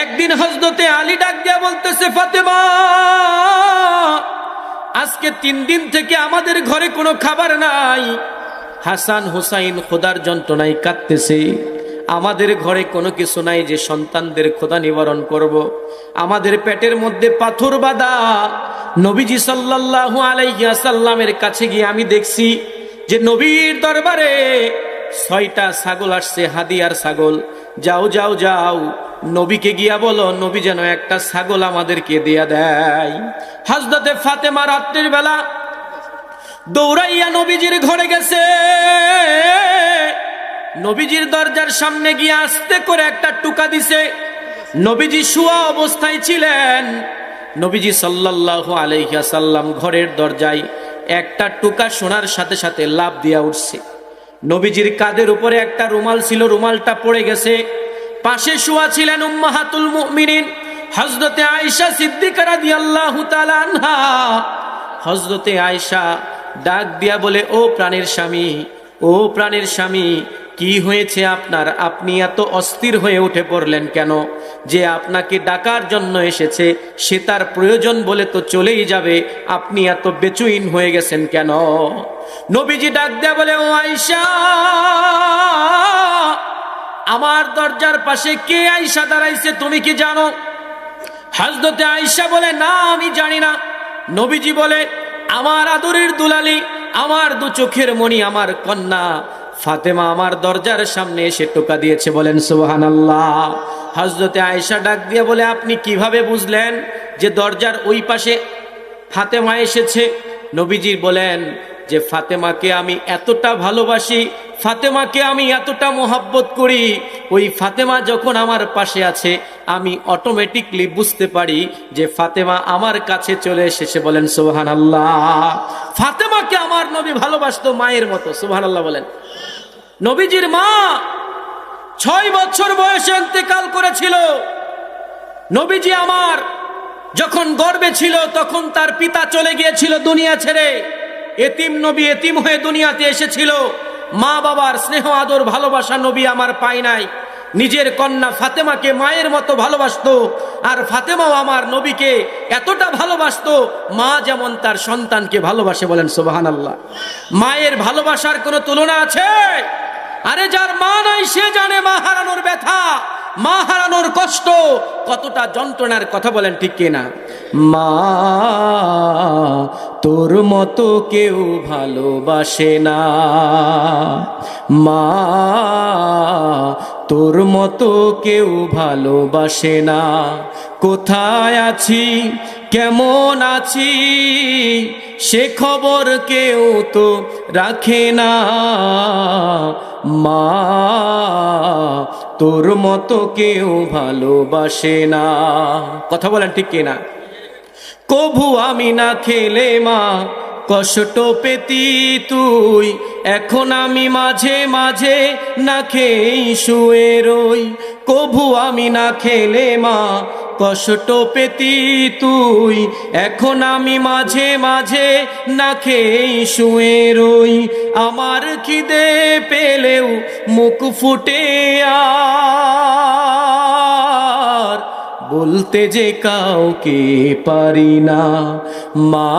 একদিন হযরতে আলী ডাক দিয়া বলতেছে, ফাতেমা, আজকে 3 দিন থেকে আমাদের ঘরে কোনো খাবার নাই। হাসান হুসাইন খোদার যন্ত্রণায় কাঁদতেছে। আমাদের ঘরে কোনো কিছু নাই যে সন্তানদের ক্ষুধা নিবারণ করব। আমাদের পেটের মধ্যে পাথর বাঁধা। নবীজি সাল্লাল্লাহু আলাইহি ওয়াসাল্লামের কাছে গিয়ে আমি দেখছি যে নবীর দরবারে 6টা ছাগল আসছে, হাদিয়ার ছাগল। যাও যাও যাও, নবীকে গিয়া বলো নবী যেন একটা ছাগল আমাদেরকে দিয়া দেয়। হযরতে ফাতেমা রাত্রির বেলা দৌড়াইয়া নবীজির ঘরে গেছে। নবীজির দরজার সামনে গিয়ে আস্তে করে একটা টুকা দিছে। নবীজি শুয়া অবস্থায় ছিলেন। নবীজি সাল্লাল্লাহু আলাইহি ওয়াসাল্লাম ঘরের দরজায় একটা টুকা শোনার সাথে সাথে লাফ দিয়া উঠছে। নবীজির কাঁধের উপরে একটা রুমাল ছিল, রুমালটা পড়ে গেছে। পাশে শুয়া ছিলেন উম্মাহাতুল মুমিনিন হযরতে আয়েশা সিদ্দিকা রাদিয়াল্লাহু তাআলা আনহা। হযরতে আয়েশা ডাক দিয়া বলে, ও প্রাণের স্বামী, ও প্রাণের স্বামী, কি হয়েছে আপনার? আপনি এত অস্থির হয়ে উঠে পড়লেন কেন? যে আপনাকে ডাকার জন্য এসেছে সে তার প্রয়োজন বলে তো চলেই যাবে, আপনি এত বেচুইন হয়ে গেছেন কেন? নবীজি ডাক দেয়া বলে, ও আয়েশা, আমার দরজার পাশে কে আয়েশা দাঁড়াইছে তুমি কি জানো? হযরতে আয়েশা বলে, না আমি জানি না। নবীজি বলে, আমার আদরের দুলালি, আমার 2 চোখের মণি, আমার কন্যা ফাতেমা আমার দরজার সামনে এসে টোকা দিয়েছে। বলেন সুবহানাল্লাহ। হযরতে আয়েশা ডাক দিয়ে বলে, আপনি কিভাবে বুঝলেন যে দরজার ওই পাশে ফাতেমা এসেছে? নবীজি বলেন যে ফাতেমাকে আমি এতটা ভালোবাসি, ফাতেমাকে আমি এতটা মোহাব্বত করি, ওই ফাতেমা যখন আমার পাশে আছে আমি অটোমেটিকলি বুঝতে পারি যে ফাতেমা আমার কাছে চলে এসেছে। বলেন সুবহানাল্লাহ। ফাতেমাকে আমার নবী ভালোবাসতো মায়ের মতো। সুবহানাল্লাহ বলেন। নবীজির মা 6 বছর বয়সে ইন্তেকাল করেছিল। নবীজি আমার যখন গর্ভে ছিল তখন তার পিতা চলে গিয়েছিল দুনিয়া ছেড়ে। এতিম নবী, এতিম হয়ে দুনিয়াতে এসেছিল। মা বাবার স্নেহ আদর ভালোবাসা নবী আমার পায় নাই। নিজের কন্যা ফাতেমাকে মায়ের মতো ভালোবাসতো, আর ফাতেমাও আমার নবীকে এতটা ভালোবাসতো মা যেমন তার সন্তানকে ভালোবাসে। বলেন সুবহানাল্লাহ। মায়ের ভালোবাসার কোনো তুলনা আছে? আরে যার মা নাই সে জানে মা হারানোর ব্যথা, মা হারানোর কষ্ট কতটা যন্ত্রণার কথা। বলেন ঠিক কিনা? মা তোর মতো কেউ ভালোবাসে না, মা তোর মতো কেউ ভালোবাসে না। কোথায় আছি, কেমন আছি, সে খবর কেউ তো রাখে না। মা তোর মতো কেউ ভালোবাসে না। কথা বলেন ঠিক কিনা? কভু আমি না খেলে মা কষ্ট পেতি তুই, এখন আমি মাঝে মাঝে না খেয়েই শুয়ে রই। কভু আমি না খেলে মা কষ্ট পেতি তুই, এখন আমি মাঝে মাঝে না খেয়েই শুয়ে রই। আমার খিদে পেলেও মুখ ফুটে আর বলতে যে কাউকে পারি না। মা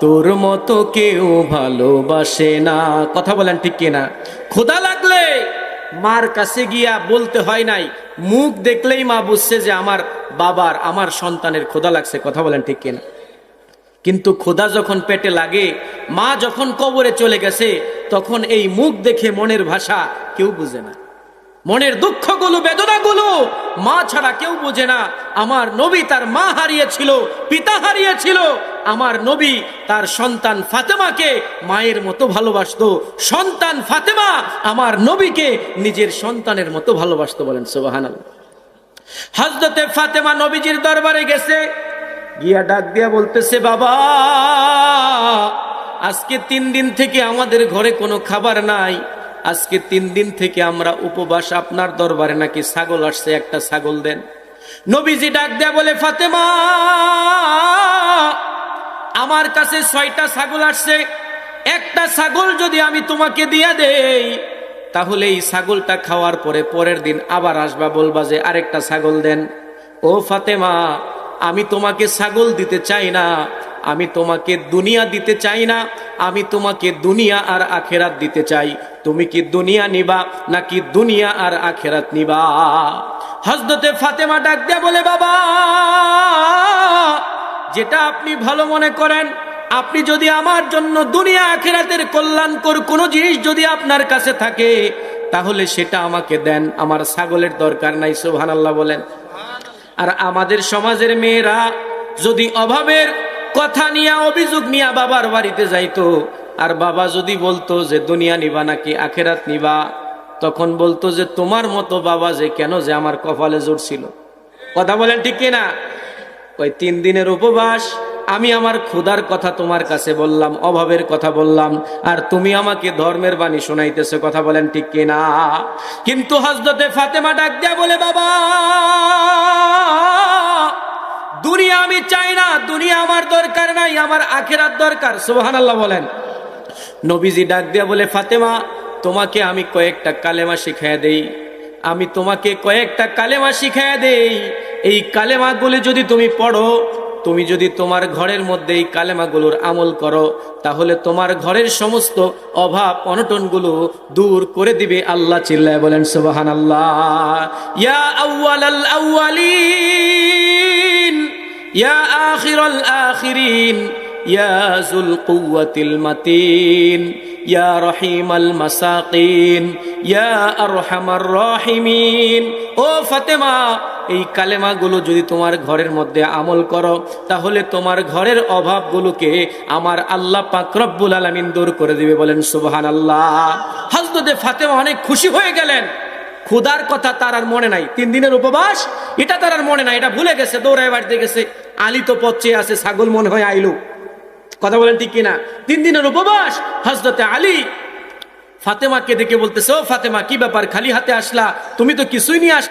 তোর মতো কেউ ভালোবাসে না। কথা বলেন ঠিক কিনা? ক্ষুধা লাগলে মার কাছে গিয়া বলতে হয় নাই, মুখ দেখলেই মা বুঝছে যে আমার বাবার, আমার সন্তানের ক্ষুধা লাগছে। কথা বলেন ঠিক কিনা? কিন্তু ক্ষুধা যখন পেটে লাগে, মা যখন কবরে চলে গেছে, তখন এই মুখ দেখে মনের ভাষা কেউ বুঝে না। মনের দুঃখগুলো, বেদনাগুলো মা ছাড়া কেউ বোঝে না। আমার নবী তার মা হারিয়েছিল, পিতা হারিয়েছিল। আমার নবী তার সন্তান ফাতেমাকে মায়ের মতো ভালোবাসতো। সন্তান ফাতেমা আমার নবীকে নিজের সন্তানের মতো ভালোবাসতো। বলেন সুবহানাল্লাহ। হযরতে ফাতেমা নবীজির দরবারে গেছে, গিয়া ডাক দিয়া বলতেছে, বাবা, আজকে 3 দিন থেকে আমাদের ঘরে কোনো খাবার নাই। আজকে 3 দিন থেকে আমরা উপবাস। আপনার দরবারে নাকি ছাগল আসছে, একটা ছাগল দেন। নবীজি ডাক দেয়া বলে, ফাতেমা, আমার কাছে 6টা ছাগল আসছে। একটা ছাগল যদি আমি তোমাকে দিয়া দেই তাহলে এই ছাগলটা খাওয়ার পরে পরের দিন আবার আসবা, বলবা যে আরেকটা ছাগল দেন। ও ফাতেমা, আমি তোমাকে ছাগল দিতে চাই না, আমি তোমাকে দুনিয়া দিতে চাই না, আমি তোমাকে দুনিয়া আর আখেরাত দিতে চাই। তুমি কি দুনিয়া নিবা নাকি দুনিয়া আর আখেরাত নিবা? হযরতে ফাতেমা ডাক দিয়ে বলে, বাবা, যেটা আপনি ভালো মনে করেন, আপনি যদি আমার জন্য দুনিয়া আখেরাতের কল্যাণকর কোনো জিনিস যদি আপনার কাছে থাকে তাহলে সেটা আমাকে দেন, আমার ছাগলের দরকার নাই। সুবহানাল্লাহ বলেন। আর আমাদের সমাজের মেয়েরা যদি অভাবের কথা নিয়ে অভিযোগ নিয়ে বাবার বাড়িতে যাইতো, আর বাবা যদি বলতো যে দুনিয়া নিবা নাকি আখেরাত নিবা, তখন বলতো যে তোমার মতো বাবা যে কেন যে আমার কপালে জোর ছিল। কথা বলেন ঠিক কিনা? ওই 3 দিনের উপবাস, আমি আমার ক্ষুধার কথা তোমার কাছে বললাম, অভাবের কথা বললাম, আর তুমি আমাকে ধর্মের বাণী শোনাইতেছো। কথা বলেন ঠিক কিনা? কিন্তু হযরতে ফাতেমা ডাক দিয়া বলে, বাবা, দুনিয়া আমি চাই না, দুনিয়া আমার দরকার নাই, আমার আখেরাত দরকার। সুবহানাল্লাহ বলেন। নবীজি ডাক দিয়া বলে, ফাতেমা, তোমাকে আমি কয়েকটা কালেমা শিখাইয়া দেই, আমি তোমাকে কয়েকটা কালেমা শিখাইয়া দেই। এই কালেমাগুলি যদি তুমি পড়ো, তুমি যদি তোমার ঘরের মধ্যে এই কালেমাগুলোর আমল করো, তাহলে তোমার ঘরের সমস্ত অভাব অনটনগুলো দূর করে দিবে আল্লাহ। চিল্লায় বলেন সুবহানাল্লাহ। ইয়া আউয়ালাল আউয়ালিন, ইয়া আখিরাল আখিরিন, ইয়া যুল কুওয়াতিল মাতিন, ইয়া রহিমাল মাসাকিন, ইয়া আরহামার রাহিমিন। ও ফাতেমা, এই কালেমাগুলো যদি তোমার ঘরের মধ্যে আমল করো, তাহলে তোমার ঘরের অভাবগুলোকে আমার আল্লাহ পাক রব্বুল আলামিন দূর করে দিবে। বলেন সুবহানাল্লাহ। হযরতে ফাতেমা অনেক খুশি হয়ে গেলেন। ক্ষুধার কথা তার আর মনে নাই, 3 দিনের উপবাস এটা তার আর মনে নাই, এটা ভুলে গেছে, দৌড়ায় বাড়িতে গেছে। আলী তো পচে আছে, ছাগল মনে হয় আইলো। কথা বলেন ঠিক কিনা? 3 দিনের উপবাস। হযরতে আলী ফাতেমাকে দেখে বলতেছে, ও ফাতেমা, কি ব্যাপার, খালি হাতে আসলা? তুমি তো কিছুই নিয়ে আস